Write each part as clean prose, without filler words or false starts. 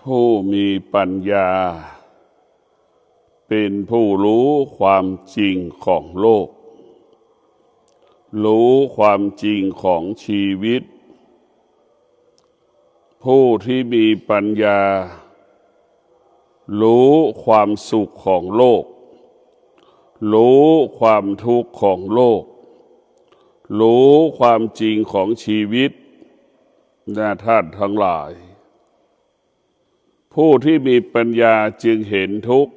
ผู้มีปัญญาเป็นผู้รู้ความจริงของโลกรู้ความจริงของชีวิตผู้ที่มีปัญญารู้ความสุขของโลกรู้ความทุกข์ของโลกรู้ความจริงของชีวิตนะท่านทั้งหลายผู้ที่มีปัญญาจึงเห็นทุกข์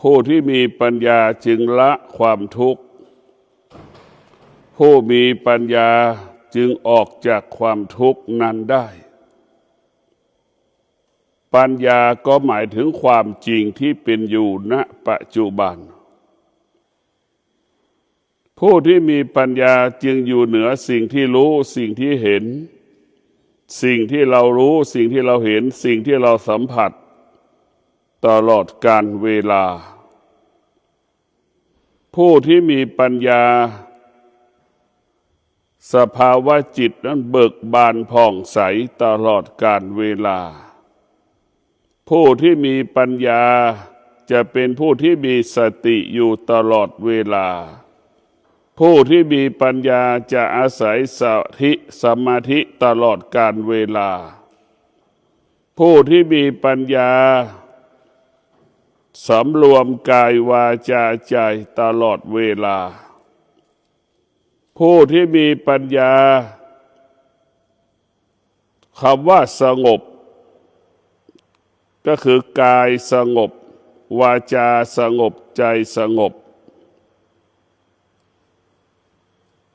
ผู้ที่มีปัญญาจึงละความทุกข์ผู้มีปัญญาจึงออกจากความทุกข์นั้นได้ปัญญาก็หมายถึงความจริงที่เป็นอยู่ณปัจจุบันผู้ที่มีปัญญาจึงอยู่เหนือสิ่งที่รู้สิ่งที่เห็นสิ่งที่เรารู้สิ่งที่เราเห็นสิ่งที่เราสัมผัสตลอดกาลเวลาผู้ที่มีปัญญาสภาวะจิตนั้นเบิกบานผ่องใสตลอดกาลเวลาผู้ที่มีปัญญาจะเป็นผู้ที่มีสติอยู่ตลอดเวลาผู้ที่มีปัญญาจะอาศัยสมาธิตลอดกาลเวลาผู้ที่มีปัญญาสำรวมกายวาจาใจตลอดเวลาผู้ที่มีปัญญาคำว่าสงบก็คือกายสงบวาจาสงบใจสงบ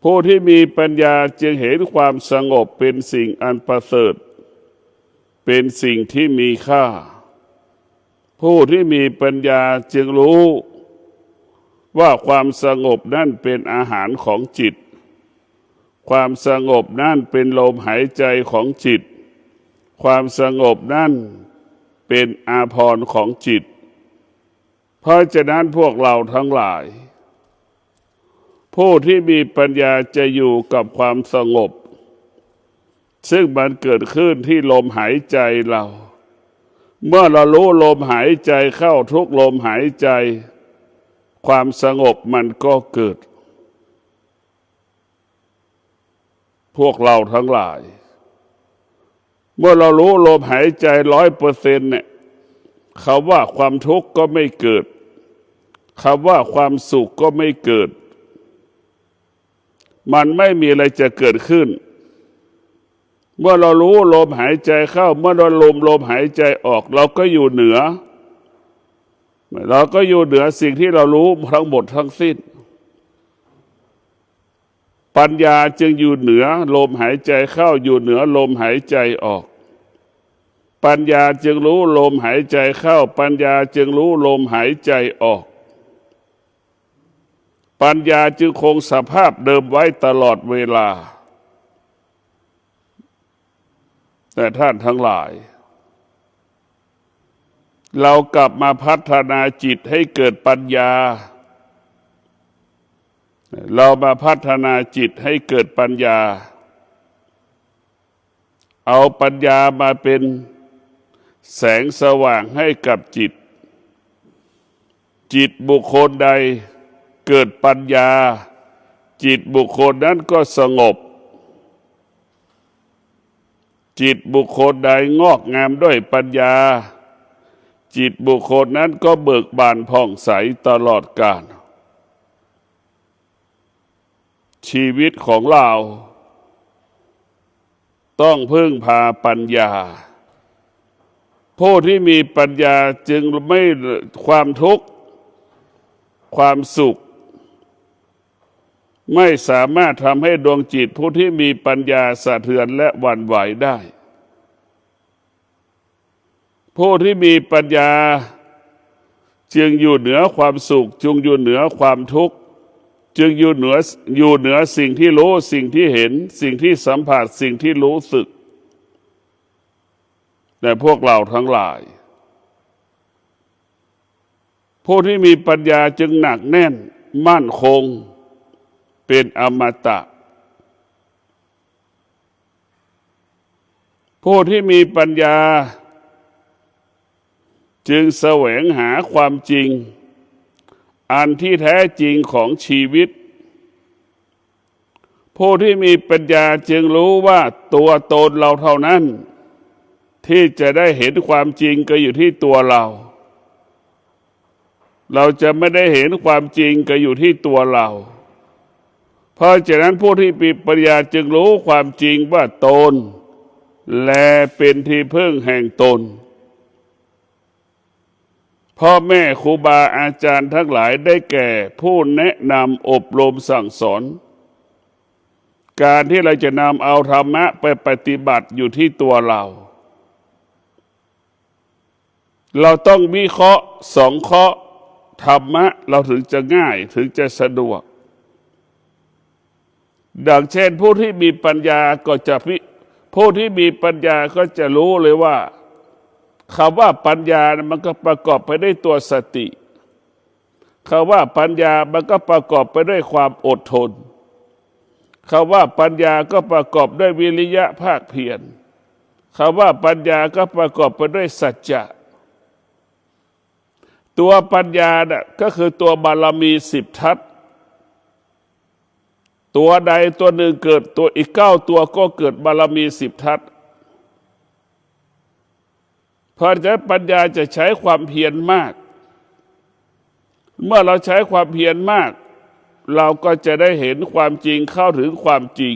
ผู้ที่มีปัญญาจึงเห็นความสงบเป็นสิ่งอันประเสริฐเป็นสิ่งที่มีค่าผู้ที่มีปัญญาจึงรู้ว่าความสงบนั่นเป็นอาหารของจิตความสงบนั่นเป็นลมหายใจของจิตความสงบนั่นเป็นอาภรณ์ของจิตเพราะฉะนั้นพวกเราทั้งหลายผู้ที่มีปัญญาจะอยู่กับความสงบซึ่งมันเกิดขึ้นที่ลมหายใจเราเมื่อเรารู้ลมหายใจเข้าทุกลมหายใจความสงบมันก็เกิดพวกเราทั้งหลายเมื่อเรารู้ลมหายใจ100%เนี่ยคำว่าความทุกข์ก็ไม่เกิดคำว่าความสุขก็ไม่เกิดมันไม่มีอะไรจะเกิดขึ้นเมื่อเรารู้ลมหายใจเข้าเมื่อเราลมหายใจออกเราก็อยู่เหนือสิ่งที่เรารู้ทั้งหมดทั้งสิ้นปัญญาจึงอยู่เหนือลมหายใจเข้าอยู่เหนือลมหายใจออกปัญญาจึงรู้ลมหายใจเข้าปัญญาจึงรู้ลมหายใจออกปัญญาจึงคงสภาพเดิมไว้ตลอดเวลาแต่ท่านทั้งหลายเรากลับมาพัฒนาจิตให้เกิดปัญญาเรามาพัฒนาจิตให้เกิดปัญญาเอาปัญญามาเป็นแสงสว่างให้กับจิตบุคคลใดเกิดปัญญาจิตบุคคลนั้นก็สงบจิตบุคคลใดงอกงามด้วยปัญญาจิตบุคคลนั้นก็เบิกบานผ่องใสตลอดกาลชีวิตของเราต้องพึ่งพาปัญญาผู้ที่มีปัญญาจึงไม่ความทุกข์ความสุขไม่สามารถทำให้ดวงจิตผู้ที่มีปัญญาสะเทือนและหวั่นไหวได้ผู้ที่มีปัญญาจึงอยู่เหนือความสุขจึงอยู่เหนือความทุกข์จึงอยู่เหนือสิ่งที่รู้สิ่งที่เห็นสิ่งที่สัมผัสสิ่งที่รู้สึกแต่พวกเราทั้งหลายผู้ที่มีปัญญาจึงหนักแน่นมั่นคงเป็นอมตะ ผู้ที่มีปัญญาจึงแสวงหาความจริงอันที่แท้จริงของชีวิตผู้ที่มีปัญญาจึงรู้ว่าตัวตนเราเท่านั้นที่จะได้เห็นความจริงก็อยู่ที่ตัวเราจะไม่ได้เห็นความจริงก็อยู่ที่ตัวเราเพราะฉะนั้นผู้ที่มีปัญญาจึงรู้ความจริงว่าตนและเป็นที่พึ่งแห่งตนพ่อแม่ครูบาอาจารย์ทั้งหลายได้แก่ผู้แนะนำอบรมสั่งสอนการที่เราจะนำเอาธรรมะไปปฏิบัติอยู่ที่ตัวเราต้องวิเคราะห์สองเคราะห์ธรรมะเราถึงจะง่ายถึงจะสะดวกดังเช่นผู้ที่มีปัญญาก็จะผู้ที่มีปัญญาก็จะรู้เลยว่าคำว่าปัญญามันก็ประกอบไปด้วยตัวสติคำว่าปัญญามันก็ประกอบไปด้วยความอดทนคำว่าปัญญาก็ประกอบด้วยวิริยะภาคเพียรคำว่าปัญญาก็ประกอบไปด้วยสัจจะตัวปัญญาน่ะก็คือตัวบารมี10 ทัศตัวใดตัวหนึ่งเกิดตัวอีก9ตัวก็เกิดบารมี10 ทัศเพราะฉะนั้นปัญญาจะใช้ความเพียรมากเมื่อเราใช้ความเพียรมากเราก็จะได้เห็นความจริงเข้าถึงความจริง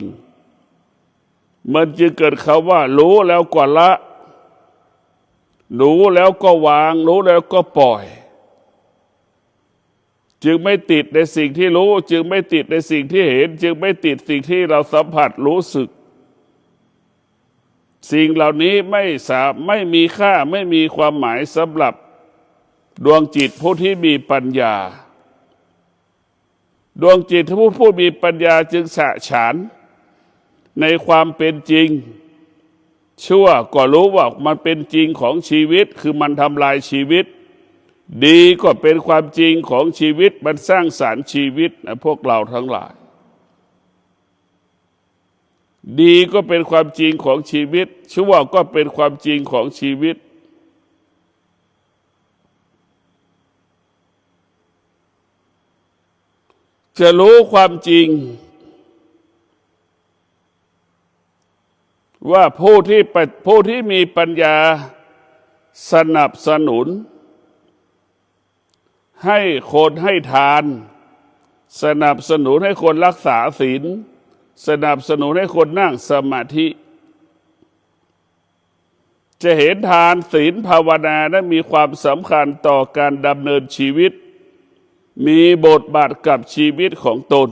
มันจึงเกิดคำว่ารู้แล้วก็ละรู้แล้วก็วางรู้แล้วก็ปล่อยจึงไม่ติดในสิ่งที่รู้จึงไม่ติดในสิ่งที่เห็นจึงไม่ติดสิ่งที่เราสัมผัสรู้สึกสิ่งเหล่านี้ไม่มีค่าไม่มีความหมายสำหรับดวงจิตผู้ที่มีปัญญาดวงจิตผู้มีปัญญาจึงฉะฉานในความเป็นจริงชั่วก็รู้ว่ามันเป็นจริงของชีวิตคือมันทำลายชีวิตดีก็เป็นความจริงของชีวิตมันสร้างสรรค์ชีวิตนะพวกเราทั้งหลายดีก็เป็นความจริงของชีวิตชั่วก็เป็นความจริงของชีวิตจะรู้ความจริงว่าผู้ที่มีปัญญาสนับสนุนให้คนให้ทานสนับสนุนให้คนรักษาศีลสนับสนุนให้คนนั่งสมาธิจะเห็นทานศีลภาวนานั้นมีความสำคัญต่อการดำเนินชีวิตมีบทบาทกับชีวิตของตน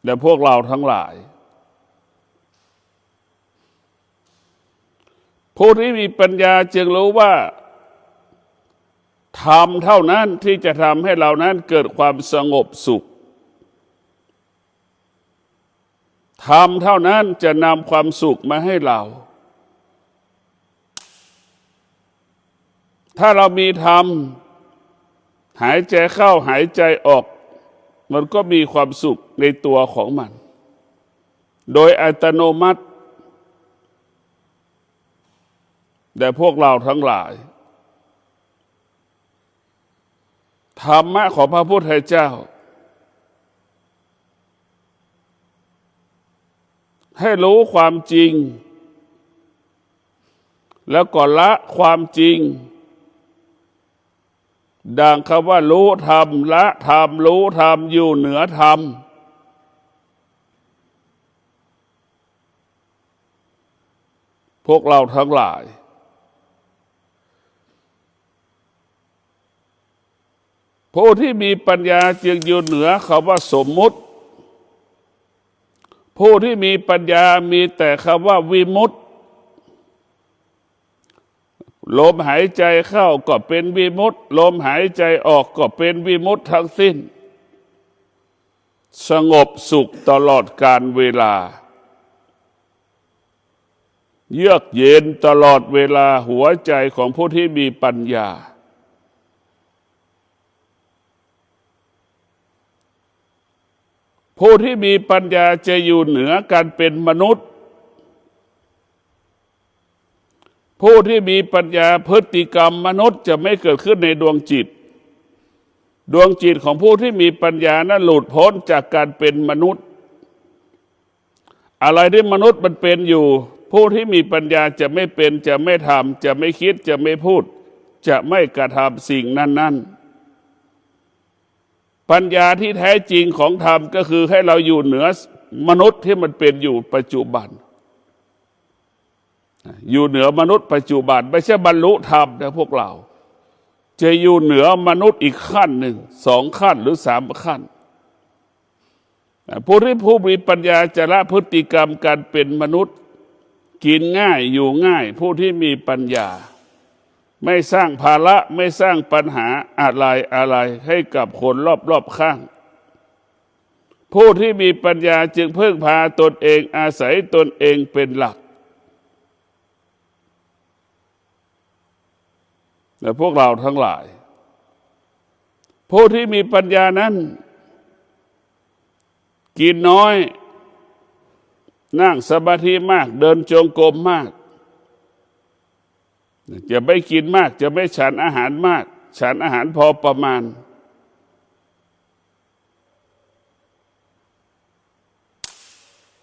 และพวกเราทั้งหลายผู้ที่มีปัญญาจึงรู้ว่าธรรมเท่านั้นที่จะทำให้เรานั้นเกิดความสงบสุขธรรมเท่านั้นจะนำความสุขมาให้เราถ้าเรามีธรรมหายใจเข้าหายใจออกมันก็มีความสุขในตัวของมันโดยอัตโนมัติแต่พวกเราทั้งหลายธรรมะของพระพุทธเจ้าให้รู้ความจริงแล้วก็ละความจริงดังคำว่ารู้ธรรมละธรรมรู้ธรรมอยู่เหนือธรรมพวกเราทั้งหลายผู้ที่มีปัญญาจึงอยู่เหนือคำว่าสมมุติผู้ที่มีปัญญามีแต่คำว่าวิมุตติลมหายใจเข้าก็เป็นวิมุตติลมหายใจออกก็เป็นวิมุตติทั้งสิ้นสงบสุขตลอดกาลเวลาเยือกเย็นตลอดเวลาหัวใจของผู้ที่มีปัญญา ผู้ที่มีปัญญาจะอยู่เหนือการเป็นมนุษย์ผู้ที่มีปัญญาพฤติกรรมมนุษย์จะไม่เกิดขึ้นในดวงจิตดวงจิตของผู้ที่มีปัญญานั้นหลุดพ้นจากการเป็นมนุษย์อะไรที่มนุษย์มันเป็นอยู่ผู้ที่มีปัญญาจะไม่เป็นจะไม่ทำจะไม่คิดจะไม่พูดจะไม่กระทำสิ่งนั้นๆปัญญาที่แท้จริงของธรรมก็คือให้เราอยู่เหนือมนุษย์ที่มันเป็นอยู่ปัจจุบันอยู่เหนือมนุษย์ปัจจุบันไม่ใช่บรรลุธรรมนะพวกเราจะอยู่เหนือมนุษย์อีกขั้นหนึ่ง2 ขั้นหรือ3 ขั้นผู้ที่ผู้มีปัญญาจะละพฤติกรรมการเป็นมนุษย์กินง่ายอยู่ง่ายผู้ที่มีปัญญาไม่สร้างภาระไม่สร้างปัญหาอะไรให้กับคนรอบข้างผู้ที่มีปัญญาจึงพึ่งพาตนเองอาศัยตนเองเป็นหลักและพวกเราทั้งหลายผู้ที่มีปัญญานั้นกินน้อยนั่งสมาธิมากเดินจงกรมมากจะไม่กินมากจะไม่ฉันอาหารมากฉันอาหารพอประมาณ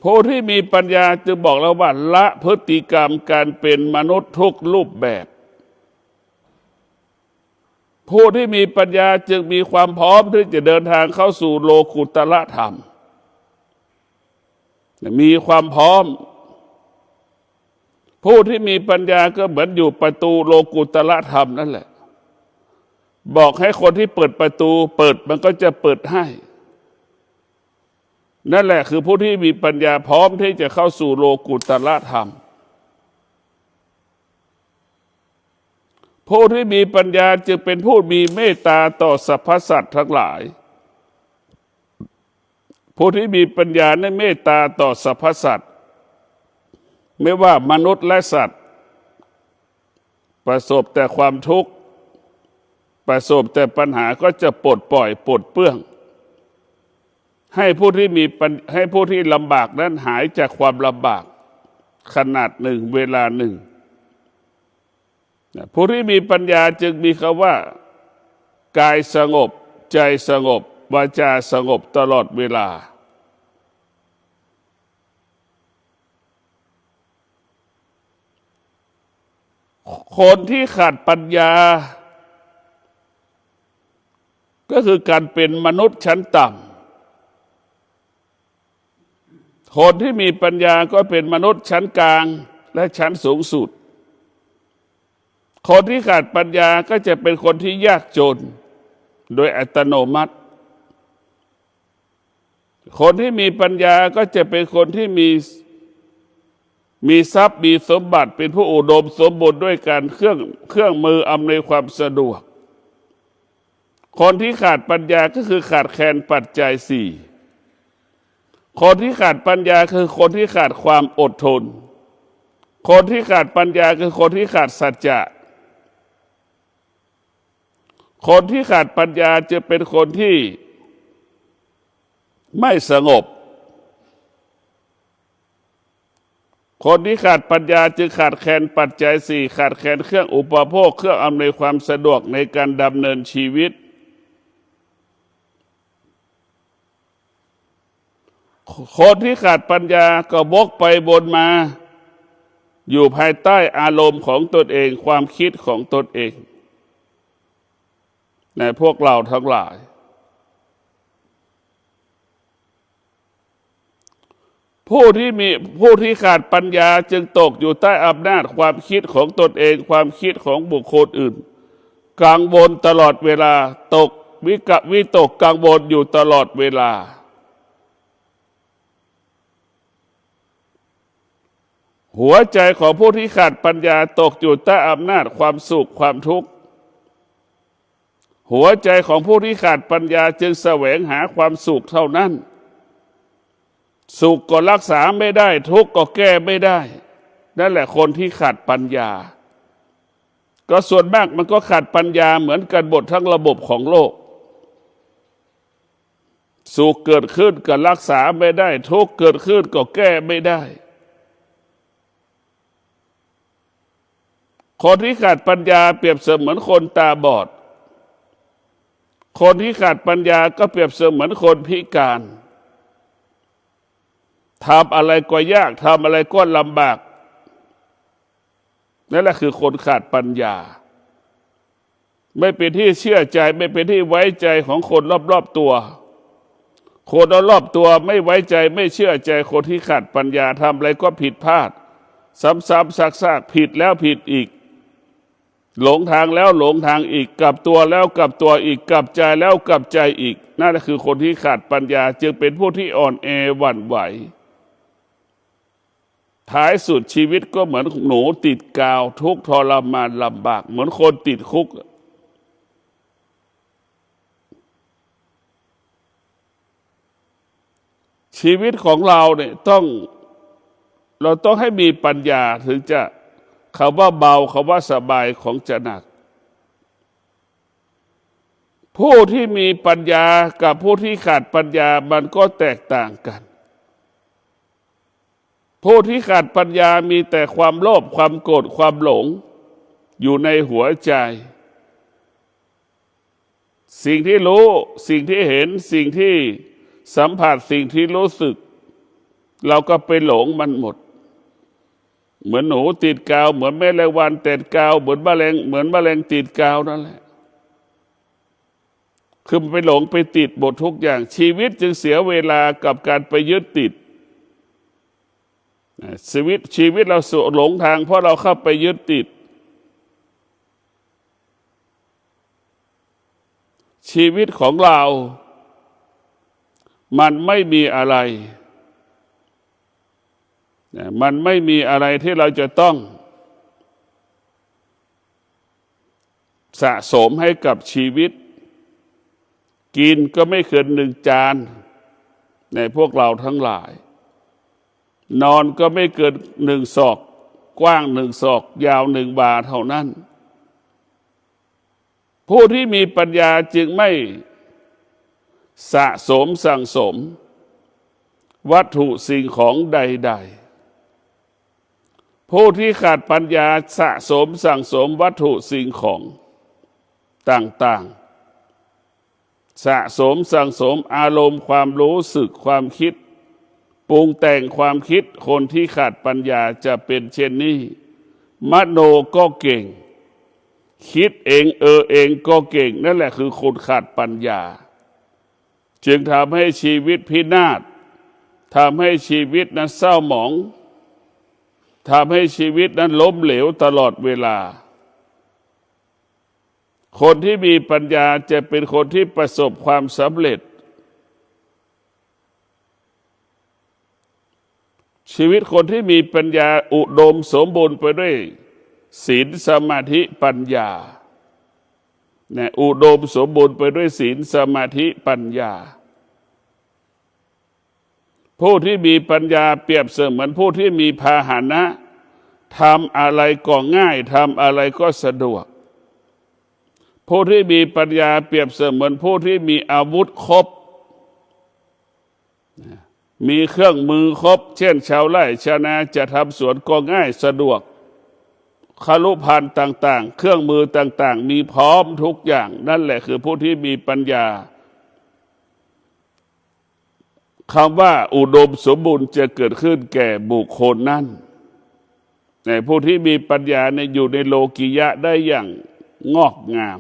ผู้ที่มีปัญญาจึงบอกเราว่าละพฤติกรรมการเป็นมนุษย์ทุกรูปแบบผู้ที่มีปัญญาจึงมีความพร้อมที่จะเดินทางเข้าสู่โลกุตตรธรรมมีความพร้อมผู้ที่มีปัญญาก็เหมือนอยู่ประตูโลกุตตรธรรมนั่นแหละบอกให้คนที่เปิดประตูเปิดมันก็จะเปิดให้นั่นแหละคือผู้ที่มีปัญญาพร้อมที่จะเข้าสู่โลกุตตรธรรมผู้ที่มีปัญญาจึงเป็นผู้มีเมตตาต่อสรรพสัตว์ทั้งหลายผู้ที่มีปัญญาในเมตตาต่อสรรพสัตว์ไม่ว่ามนุษย์และสัตว์ประสบแต่ความทุกข์ประสบแต่ปัญหาก็จะปลดปล่อยปลดเปลื้องให้ผู้ที่ลำบากนั้นหายจากความลำบากขนาดหนึ่งเวลาหนึ่งผู้ที่มีปัญญาจึงมีคำว่ากายสงบใจสงบวาจาสงบตลอดเวลาคนที่ขาดปัญญาก็คือการเป็นมนุษย์ชั้นต่ำคนที่มีปัญญาก็เป็นมนุษย์ชั้นกลางและชั้นสูงสุดคนที่ขาดปัญญาก็จะเป็นคนที่ยากจนโดยอัตโนมัติคนที่มีปัญญาก็จะเป็นคนที่มีทรัพย์มีสมบัติเป็นผู้อุดมสมบูรณ์ด้วยการเครื่องมืออำนวยความสะดวกคนที่ขาดปัญญาก็คือขาดแคลนปัจจัย4คนที่ขาดปัญญาคือคนที่ขาดความอดทนคนที่ขาดปัญญาคือคนที่ขาดสัจจะคนที่ขาดปัญญาจะเป็นคนที่ไม่สงบคนที่ขาดปัญญาจึงขาดแคลนปัจจัย4ขาดแคลนเครื่องอุปโภคเครื่องอำนวยความสะดวกในการดำเนินชีวิตคนที่ขาดปัญญาก็วกไปวนมาอยู่ภายใต้อารมณ์ของตนเองความคิดของตนเองในพวกเราทั้งหลายผู้ที่ขาดปัญญาจึงตกอยู่ใต้อำนาจความคิดของตนเองความคิดของบุคคลอื่นกังวลตลอดเวลาตกวิตกกังวลอยู่ตลอดเวลาหัวใจของผู้ที่ขาดปัญญาตกอยู่ใต้อำนาจความสุขความทุกข์หัวใจของผู้ที่ขาดปัญญาจึงแสวงหาความสุขเท่านั้นสุขก็รักษาไม่ได้ทุกข์ก็แก้ไม่ได้นั่นแหละคนที่ขาดปัญญาก็ส่วนมากมันก็ขาดปัญญาเหมือนกันหมดทั้งระบบของโลก สุขเกิดขึ้นก็รักษาไม่ได้ทุกข์เกิดขึ้นก็แก้ไม่ได้คนที่ขาดปัญญาเปรียบเสมือนคนตาบอดคนที่ขาดปัญญาก็เปรียบเสมือนคนพิการทำอะไรก็ยากทำอะไรก็ลำบากนั่นแหละคือคนขาดปัญญาไม่เป็นที่เชื่อใจไม่เป็นที่ไว้ใจของคนรอบๆตัวคนรอบตัวไม่ไว้ใจไม่เชื่อใจคนที่ขาดปัญญาทำอะไรก็ผิดพลาดซ้ำๆซากๆผิดแล้วผิดอีกหลงทางแล้วหลงทางอีกกลับตัวแล้วกลับตัวอีกกลับใจแล้วกลับใจอีกนั่นคือคนที่ขาดปัญญาจึงเป็นผู้ที่อ่อนแอหวั่นไหวท้ายสุดชีวิตก็เหมือนหนูติดกาวทุกข์ทรมานลำบากเหมือนคนติดคุกชีวิตของเราเนี่ยเราต้องให้มีปัญญาถึงจะคำว่าเบาคำว่าสบายของจะหนักผู้ที่มีปัญญากับผู้ที่ขาดปัญญามันก็แตกต่างกันผู้ที่ขาดปัญญามีแต่ความโลภความโกรธความหลงอยู่ในหัวใจสิ่งที่รู้สิ่งที่เห็นสิ่งที่สัมผัสสิ่งที่รู้สึกเราก็ไปหลงมันหมดเหมือนหนูติดกาวเหมือนแมลงวันติดกาวเหมือนแมลงติดกาวนั่นแหละคือไปหลงไปติดหมดทุกอย่างชีวิตจึงเสียเวลากับการไปยึดติดชีวิตเราหลงทางเพราะเราเข้าไปยึดติดชีวิตของเรามันไม่มีอะไรมันไม่มีอะไรที่เราจะต้องสะสมให้กับชีวิตกินก็ไม่เกิน1 จานในพวกเราทั้งหลายนอนก็ไม่เกิน1 ศอกกว้าง1 ศอกยาว1 วาเท่านั้นผู้ที่มีปัญญาจึงไม่สะสมสั่งสมวัตถุสิ่งของใดๆผู้ที่ขาดปัญญาสะสมสั่งสมวัตถุสิ่งของต่างๆสะสมสั่งสมอารมณ์ความรู้สึกความคิดปรุงแต่งความคิดคนที่ขาดปัญญาจะเป็นเช่นนี้มโนก็เก่งคิดเองเองก็เก่งนั่นแหละคือคนขาดปัญญาจึงทำให้ชีวิตพินาศทำให้ชีวิตนั้นเศร้าหมองทำให้ชีวิตนั้นล้มเหลวตลอดเวลาคนที่มีปัญญาจะเป็นคนที่ประสบความสำเร็จชีวิตคนที่มีปัญญาอุดมสมบูรณ์ไปด้วยศีลสมาธิปัญญาอุดมสมบูรณ์ไปด้วยศีลสมาธิปัญญาผู้ที่มีปัญญาเปรียบเสมือนผู้ที่มีพาหนะทำอะไรก็ง่ายทำอะไรก็สะดวกผู้ที่มีปัญญาเปรียบเสมือนผู้ที่มีอาวุธครบมีเครื่องมือครบเช่นชาวไร่ชาวนาจะทำสวนก็ง่ายสะดวกคารุภัณฑ์ต่างๆเครื่องมือต่างๆมีพร้อมทุกอย่างนั่นแหละคือผู้ที่มีปัญญาคำว่าอุดมสมบูรณ์จะเกิดขึ้นแก่บุคคลนั้นในผู้ที่มีปัญญาอยู่ในโลกิยะได้อย่างงอกงาม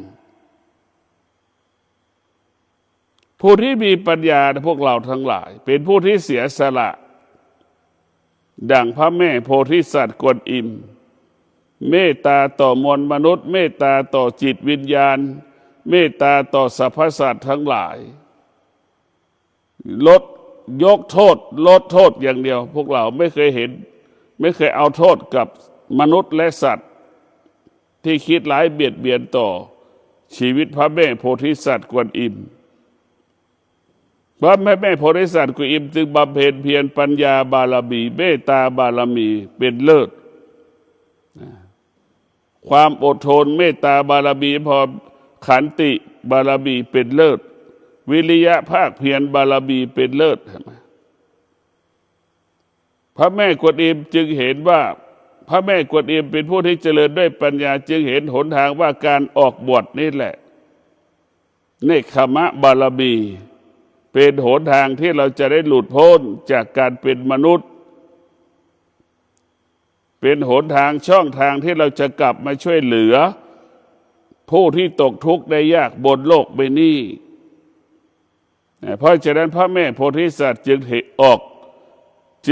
ผู้ที่มีปัญญาพวกเราทั้งหลายเป็นผู้ที่เสียสละดังพระแม่โพธิสัตว์กวนอิมเมตตาต่อมวลมนุษย์เมตตาต่อจิตวิญญาณเมตตาต่อสรรพสัตว์ทั้งหลายยกโทษลดโทษอย่างเดียวพวกเราไม่เคยเห็นไม่เคยเอาโทษกับมนุษย์และสัตว์ที่คิดร้ายเบียดเบียนต่อชีวิตพระแม่โพธิสัตว์กวนอิมพระแม่โพธิสัตว์กวนอิมจึงบำเพ็ญเพียรปัญญาบารมีเมตตาบารมีเป็นเลิศความอดทนเมตตาบารมีพอขันติบารมีเป็นเลิศ วิริยะภาคเพียรบารมีเป็นเลิศพระแม่กวนอิมจึงเห็นว่าพระแม่กวนอิมเป็นผู้ที่เจริญด้วยปัญญาจึงเห็นหนทางว่าการออกบวชนี่แหละเนคขมะบารมีเป็นหนทางที่เราจะได้หลุดพ้นจากการเป็นมนุษย์เป็นหนทางช่องทางที่เราจะกลับมาช่วยเหลือผู้ที่ตกทุกข์ได้ยากบนโลกใบนี้เพราะฉะนั้นพระแม่โพธิสัตว์จึ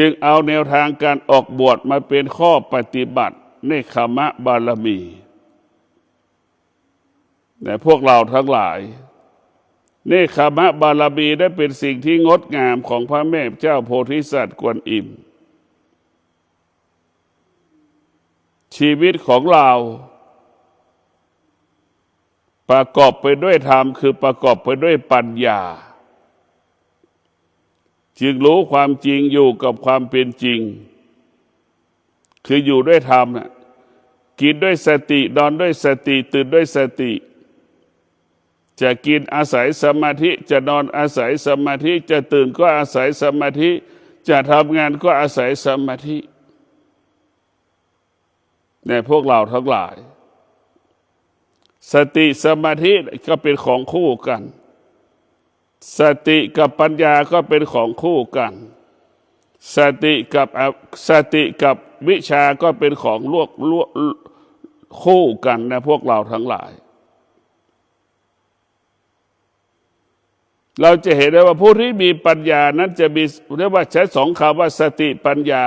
งเอาแนวทางการออกบวชมาเป็นข้อปฏิบัติเนคขมะบารมีแต่พวกเราทั้งหลายเนคขมะบารมีได้เป็นสิ่งที่งดงามของพระแม่เจ้าโพธิสัตว์กวนอิมชีวิตของเราประกอบไปด้วยธรรมคือประกอบไปด้วยปัญญาจึงรู้ความจริงอยู่กับความเป็นจริงคืออยู่ด้วยธรรมกินด้วยสตินอนด้วยสติตื่นด้วยสติจะกินอาศัยสมาธิจะนอนอาศัยสมาธิจะตื่นก็อาศัยสมาธิจะทำงานก็อาศัยสมาธิในพวกเราทั้งหลายสติสมาธิก็เป็นของคู่กันสติกับปัญญาก็เป็นของคู่กันสติกับวิชาก็เป็นของคู่กันนะพวกเราทั้งหลายเราจะเห็นได้ว่าผู้ที่มีปัญญานั้นจะมีเรียกว่าใช้สองคำว่าสติปัญญา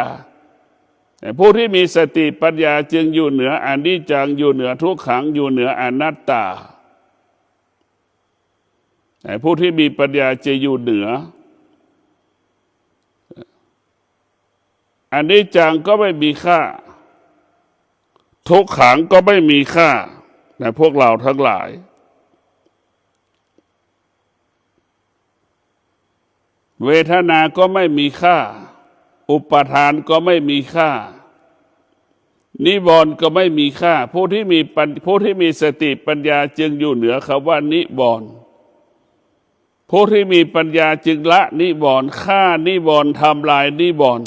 ผู้ที่มีสติปัญญาจึงอยู่เหนืออนิจจังอยู่เหนือทุกขังอยู่เหนืออนัตตาผู้ที่มีปัญญาจะอยู่เหนืออนิจจังก็ไม่มีค่าทุกขังก็ไม่มีค่าแต่พวกเราทั้งหลายเวทนาก็ไม่มีค่าอุปทานก็ไม่มีค่านิวรณ์ก็ไม่มีค่าผู้ที่มีสติปัญญาจึงอยู่เหนือคำว่านิวรณ์ผู้ที่มีปัญญาจึงละนิวรณ์ฆ่านิวรณ์ทำลายนิวรณ์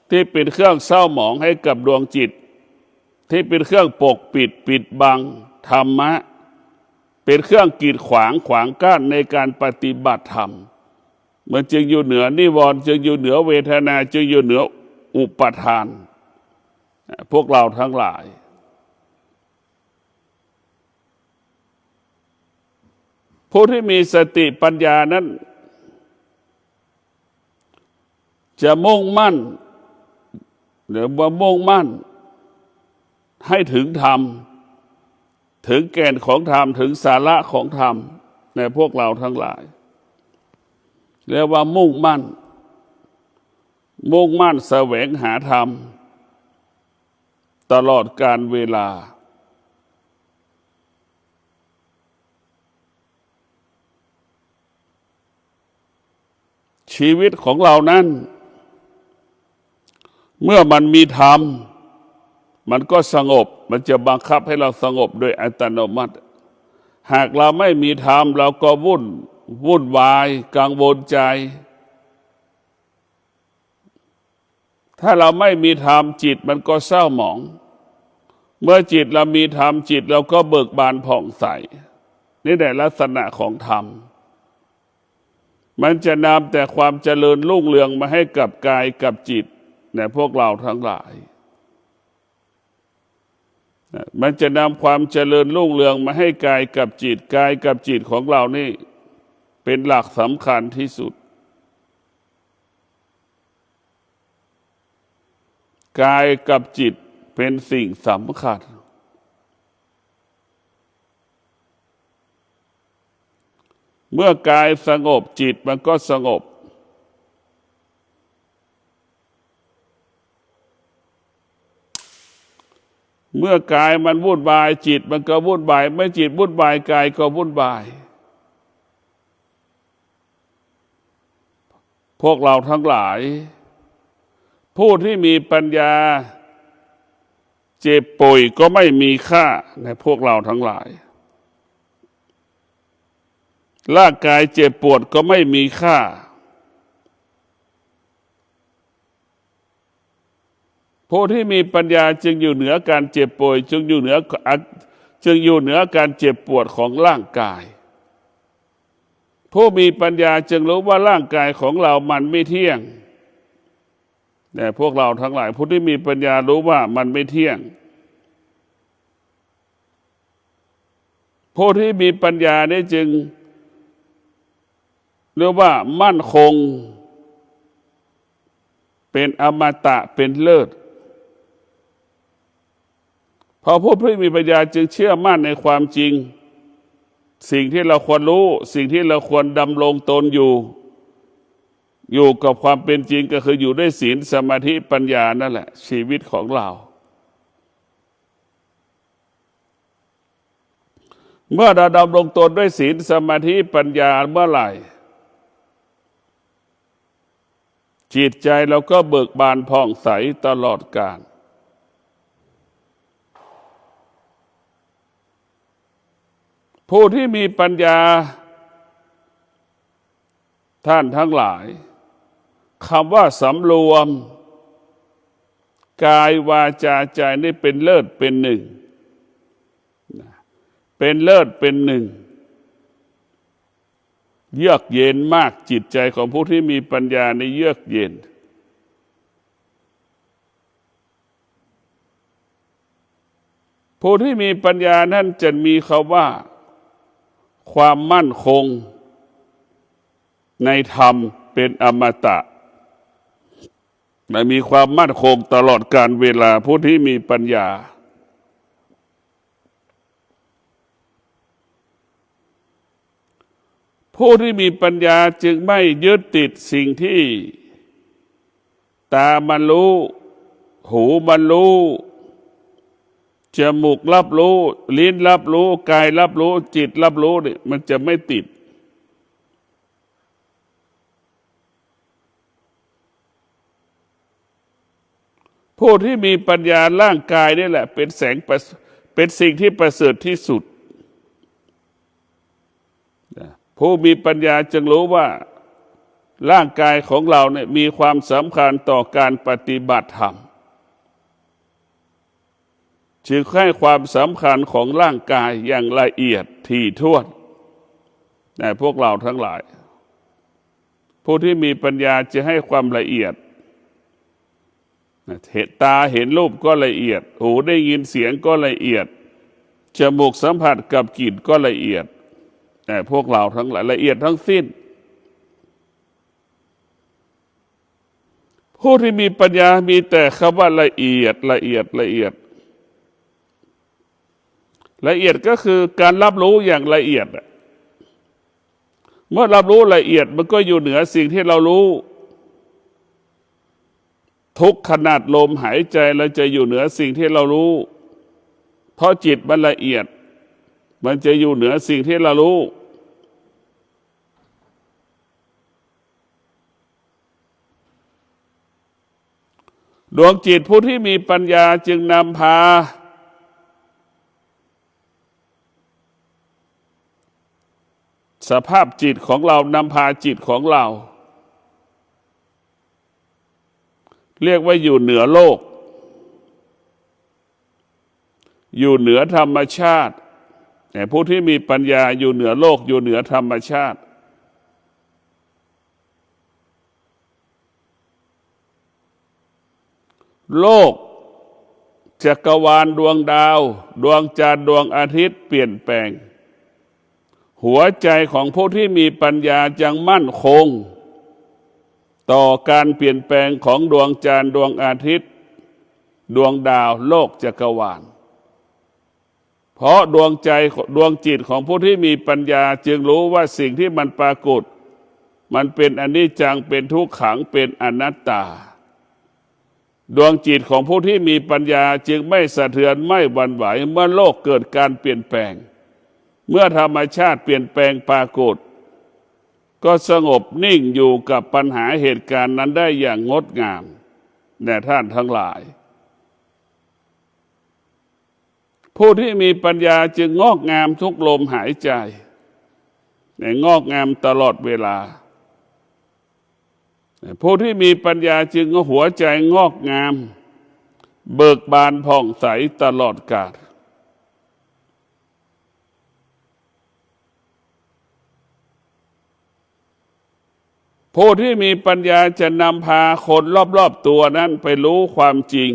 ที่เป็นเครื่องเศร้าหมองให้กับดวงจิตที่เป็นเครื่องปกปิดบังธรรมะเป็นเครื่องกีดขวางกั้นในการปฏิบัติธรรมมันจึงอยู่เหนือนิวรณ์จึงอยู่เหนือเวทนาจึงอยู่เหนืออุปทานพวกเราทั้งหลายผู้ที่มีสติปัญญานั้นจะมุ่งมั่นให้ถึงธรรมถึงแก่นของธรรมถึงสาระของธรรมในพวกเราทั้งหลายเรียกว่ามุ่งมั่นแสวงหาธรรมตลอดกาลเวลาชีวิตของเรานั้นเมื่อมันมีธรรมมันก็สงบมันจะบังคับให้เราสงบโดยอัตโนมัติหากเราไม่มีธรรมเราก็วุ่นวายกังวลใจถ้าเราไม่มีธรรมจิตมันก็เศร้าหมองเมื่อจิตเรามีธรรมจิตเราก็เบิกบานผ่องใสนี่แหละลักษณะของธรรมมันจะนำแต่ความเจริญรุ่งเรืองมาให้กับกายกับจิตในพวกเราทั้งหลายมันจะนำความเจริญรุ่งเรืองมาให้กายกับจิตของเรานี่เป็นหลักสำคัญที่สุดกายกับจิตเป็นสิ่งสำคัญเมื่อกายสงบจิตมันก็สงบเมื่อกายมันวุ่นวายจิตมันก็วุ่นวายเมื่อจิตวุ่นวายกายก็วุ่นวายพวกเราทั้งหลายผู้ที่มีปัญญาเจ็บป่วยก็ไม่มีค่าในพวกเราทั้งหลาย ร่างกายเจ็บปวดก็ไม่มีค่าผู้ที่มีปัญญาจึงอยู่เหนือการเจ็บป่วยจึงอยู่เหนือการเจ็บปวดของร่างกายผู้มีปัญญาจึงรู้ว่าร่างกายของเรามันไม่เที่ยงแต่พวกเราทั้งหลายผู้ที่มีปัญญารู้ว่ามันไม่เที่ยงผู้ที่มีปัญญาได้จึงเรียกว่ามั่นคงเป็นอมตะเป็นเลิศพอผู้ที่มีปัญญาจึงเชื่อมั่นในความจริงสิ่งที่เราควรรู้สิ่งที่เราควรดำรงตนอยู่กับความเป็นจริงก็คืออยู่ด้วยศีลสมาธิปัญญานั่นแหละชีวิตของเราเมื่อเราดำรงตนด้วยศีลสมาธิปัญญาเมื่อไหร่จิตใจเราก็เบิกบานผ่องใสตลอดกาลผู้ที่มีปัญญาท่านทั้งหลายคำว่าสำรวมกายวาจาใจนี่เป็นเลิศเป็นหนึ่งเป็นเลิศเป็นหนึ่งเยือกเย็นมากจิตใจของผู้ที่มีปัญญาในเยือกเย็นผู้ที่มีปัญญานั้นจะมีคำว่าความมั่นคงในธรรมเป็นอมตะและมีความมั่นคงตลอดกาลเวลาผู้ที่มีปัญญาผู้ที่มีปัญญาจึงไม่ยึดติดสิ่งที่ตามันรู้หูมันรู้จมูกรับรู้ลิ้นรับรู้กายรับรู้จิตรับรู้เนี่ยมันจะไม่ติดผู้ที่มีปัญญาร่างกายนี่แหละเป็นเป็นสิ่งที่ประเสริฐที่สุดผู้มีปัญญาจึงรู้ว่าร่างกายของเราเนี่ยมีความสำคัญต่อการปฏิบัติธรรมจึงให้ความสำคัญของร่างกายอย่างละเอียดถี่ถ้วนแต่พวกเราทั้งหลายผู้ที่มีปัญญาจะให้ความละเอียดตาเห็นรูปก็ละเอียดหูได้ยินเสียงก็ละเอียดจมูกสัมผัสกับกลิ่นก็ละเอียดแต่พวกเราทั้งหลายละเอียดทั้งสิ้นผู้ที่มีปัญญามีแต่คำว่าละเอียดละเอียดละเอียดละเอียดก็คือการรับรู้อย่างละเอียดเมื่อรับรู้ละเอียดมันก็อยู่เหนือสิ่งที่เรารู้ทุกขนาดลมหายใจเราจะอยู่เหนือสิ่งที่เรารู้เพราะจิตมันละเอียดมันจะอยู่เหนือสิ่งที่เรารู้ดวงจิตผู้ที่มีปัญญาจึงนำพาสภาพจิตของเรานำพาจิตของเราเรียกว่าอยู่เหนือโลกอยู่เหนือธรรมชาติแต่ผู้ที่มีปัญญาอยู่เหนือโลกอยู่เหนือธรรมชาติโลกจักรวาลดวงดาวดวงจันทร์ดวงอาทิตย์เปลี่ยนแปลงหัวใจของผู้ที่มีปัญญายังมั่นคงต่อการเปลี่ยนแปลงของดวงจันทร์ดวงอาทิตย์ดวงดาวโลกจักรวาลเพราะดวงจิตของผู้ที่มีปัญญาจึงรู้ว่าสิ่งที่มันปรากฏมันเป็นอนิจจังเป็นทุกขังเป็นอนัตตาดวงจิตของผู้ที่มีปัญญาจึงไม่สะเทือนไม่หวั่นไหวเมื่อโลกเกิดการเปลี่ยนแปลงเมื่อธรรมชาติเปลี่ยนแปลงปรากฏก็สงบนิ่งอยู่กับปัญหาเหตุการณ์นั้นได้อย่างงดงามแด่ท่านทั้งหลายผู้ที่มีปัญญาจึงงอกงามทุกลมหายใจ งอกงามตลอดเวลาผู้ที่มีปัญญาจึงหัวใจงอกงามเบิกบานผ่องใสตลอดกาลผู้ที่มีปัญญาจะนำพาคนรอบๆตัวนั้นไปรู้ความจริง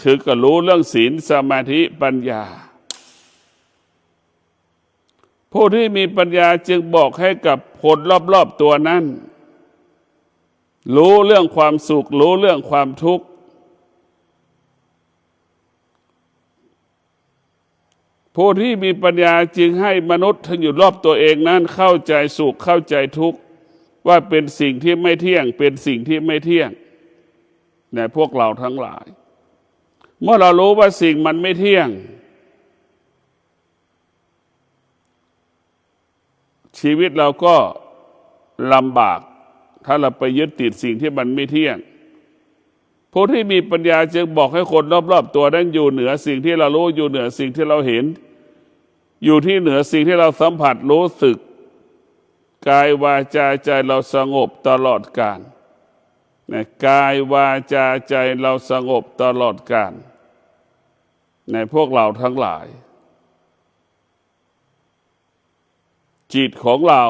คือก็รู้เรื่องศีลสมาธิปัญญาผู้ที่มีปัญญาจึงบอกให้กับคนรอบๆตัวนั้นรู้เรื่องความสุขรู้เรื่องความทุกข์ผู้ที่มีปัญญาจึงให้มนุษย์ที่อยู่รอบตัวเองนั้นเข้าใจสุขเข้าใจทุกข์ว่าเป็นสิ่งที่ไม่เที่ยงเป็นสิ่งที่ไม่เที่ยงในพวกเราทั้งหลายเมื่อเรารู้ว่าสิ่งมันไม่เที่ยงชีวิตเราก็ลำบากถ้าเราไปยึดติดสิ่งที่มันไม่เที่ยงผู้ที่มีปัญญาจึงบอกให้คนรอบๆตัวนั้นอยู่เหนือสิ่งที่เรารู้อยู่เหนือสิ่งที่เราเห็นอยู่ที่เหนือสิ่งที่เราสัมผัสรู้สึกกายวาจาใจเราสงบตลอดกาลกายวาจาใจเราสงบตลอดกาลในพวกเราทั้งหลายจิตของเรา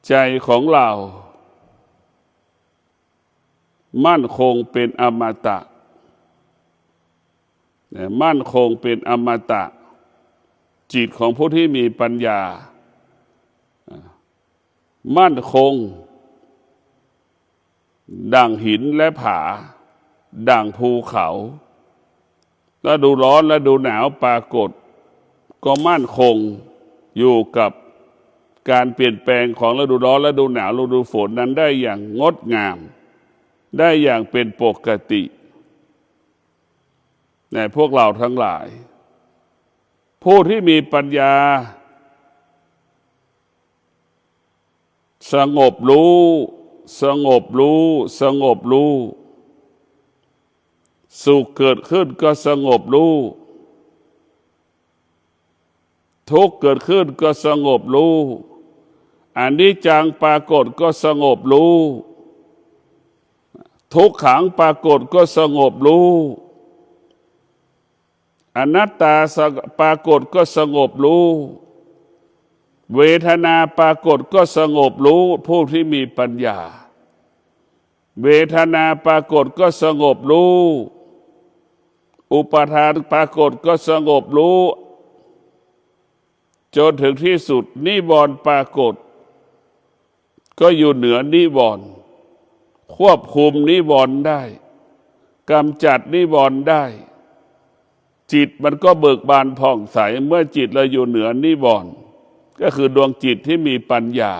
ใจของเรามั่นคงเป็นอมตะมั่นคงเป็นอมตะจิตของผู้ที่มีปัญญามั่นคงดั่งหินและผาดั่งภูเขาฤดูร้อนฤดูหนาวปรากฏก็มั่นคงอยู่กับการเปลี่ยนแปลงของฤดูร้อนฤดูหนาวฤดูฝนนั้นได้อย่างงดงามได้อย่างเป็นปกติในพวกเราทั้งหลายผู้ที่มีปัญญาสงบรู้สงบรู้สงบรู้สุขเกิดขึ้นก็สงบรู้ทุกข์เกิดขึ้นก็สงบรู้อนิจจังปรากฏก็สงบรู้ทุกขังปรากฏก็สงบรู้อนัตตาปรากฏก็สงบรู้เวทนาปรากฏก็สงบรู้ผู้ที่มีปัญญาเวทนาปรากฏก็สงบรู้อุปาทานปรากฏก็สงบรู้จนถึงที่สุดนิวรณ์ปรากฏก็อยู่เหนือนิวรณ์ควบคุมนิวรณ์ได้กำจัดนิวรณ์ได้จิตมันก็เบิกบานผ่องใสเมื่อจิตเราอยู่เหนือนิวรณ์ก็คือดวงจิตที่มีปัญญา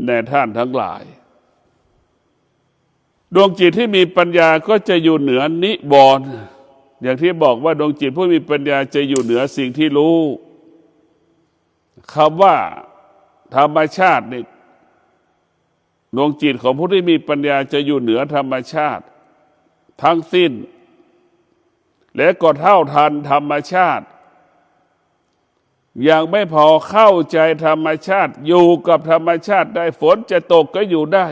ในท่านทั้งหลายดวงจิตที่มีปัญญาก็จะอยู่เหนือนิวรณ์อย่างที่บอกว่าดวงจิตผู้มีปัญญาจะอยู่เหนือสิ่งที่รู้คำว่าธรรมชาตินี่ดวงจิตของผู้ที่มีปัญญาจะอยู่เหนือธรรมชาติทั้งสิ้นและก็เท่าทันธรรมชาติยังไม่พอเข้าใจธรรมชาติอยู่กับธรรมชาติได้ฝนจะตกก็อยู่ได้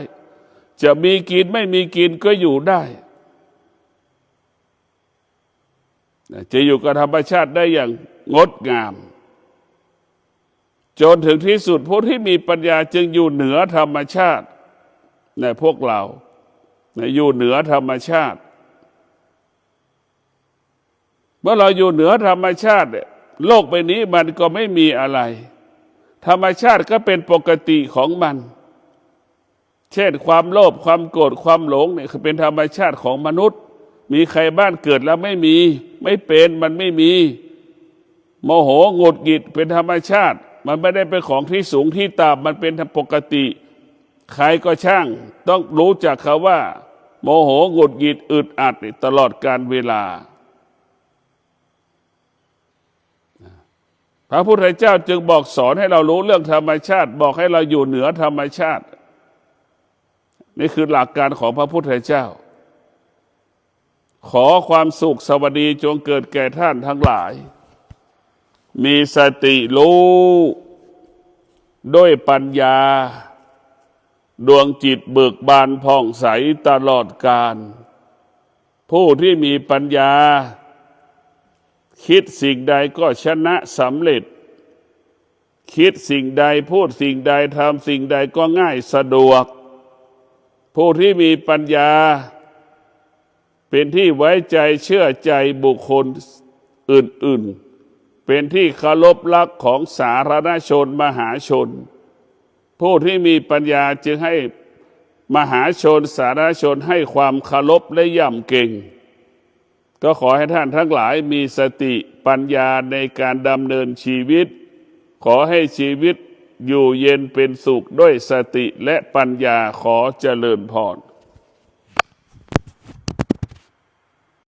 จะมีกินไม่มีกินก็อยู่ได้จะอยู่กับธรรมชาติได้อย่างงดงามจนถึงที่สุดผู้ที่มีปัญญาจึงอยู่เหนือธรรมชาติในพวกเราอยู่เหนือธรรมชาติเมื่อเราอยู่เหนือธรรมชาติโลกใบนี้มันก็ไม่มีอะไรธรรมชาติก็เป็นปกติของมันเช่นความโลภความโกรธความหลงเนี่ยคือเป็นธรรมชาติของมนุษย์มีใครบ้านเกิดแล้วไม่มีไม่เป็นมันไม่มีโมโหหงุดหงิดเป็นธรรมชาติมันไม่ได้เป็นของที่สูงที่ต่ำมันเป็นปกติใครก็ช่างต้องรู้จักคำว่าโมโหหงุดหงิดอึดอัดตลอดกาลเวลาพระพุทธเจ้าจึงบอกสอนให้เรารู้เรื่องธรรมชาติบอกให้เราอยู่เหนือธรรมชาตินี่คือหลักการของพระพุทธเจ้าขอความสุขสวัสดีจงเกิดแก่ท่านทั้งหลายมีสติรู้ ด้วยปัญญาดวงจิตเบิกบานผ่องใสตลอดกาลผู้ที่มีปัญญาคิดสิ่งใดก็ชนะสำเร็จคิดสิ่งใดพูดสิ่งใดทำสิ่งใดก็ง่ายสะดวกผู้ที่มีปัญญาเป็นที่ไว้ใจเชื่อใจบุคคลอื่นๆเป็นที่เคารพรักของสาธารณชนมหาชนผู้ที่มีปัญญาจึงให้มหาชนสาธารณชนให้ความเคารพและย่ำเกรงก็ขอให้ท่านทั้งหลายมีสติปัญญาในการดำเนินชีวิตขอให้ชีวิตอยู่เย็นเป็นสุขด้วยสติและปัญญาขอเจริญพร